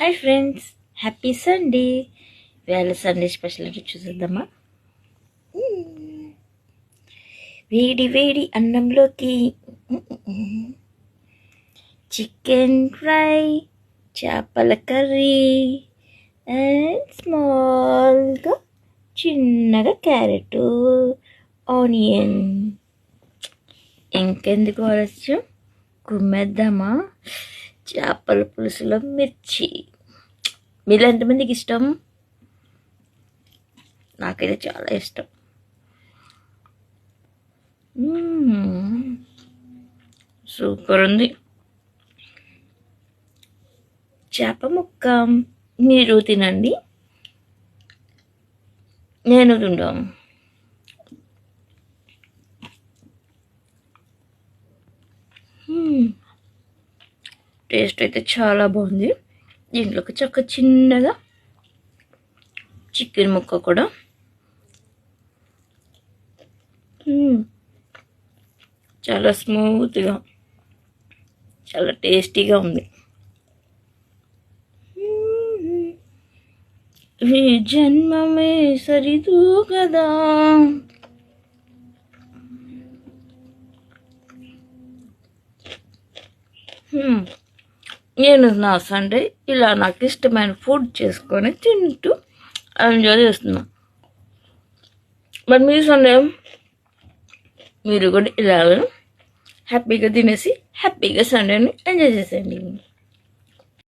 Hi friends, happy Sunday. వేళ Sunday special అంటే చూసేద్దామా. వేడి వేడి అన్నంలోకి చికెన్ ఫ్రై, చేపల కర్రీ అండ్ స్మాల్గా చిన్నగా క్యారెట్, ఆనియన్. ఇంకెందుకు ఆలస్యం, కుమ్మేద్దామా. చేపల పులుసులో మిర్చి. మీరు ఎంతమందికి ఇష్టం? నాకైతే చాలా ఇష్టం. సూపర్ ఉంది. చేప ముక్క మీరు తినండి, నేను తింటాను. టేస్ట్ అయితే చాలా బాగుంది. దీంట్లోకి చక్క చిన్నగా చికెన్ ముక్క కూడా చాలా స్మూత్గా, చాలా టేస్టీగా ఉంది. ఈ జన్మమే సరిదు కదా. నేను నా సండే ఇలా నాకు ఇష్టమైన ఫుడ్ చేసుకొని తింటూ ఎంజాయ్ చేస్తున్నాను. మరి మీ సండే మీరు కూడా ఇలా హ్యాపీగా తినేసి హ్యాపీగా సండేని ఎంజాయ్ చేసేయండి.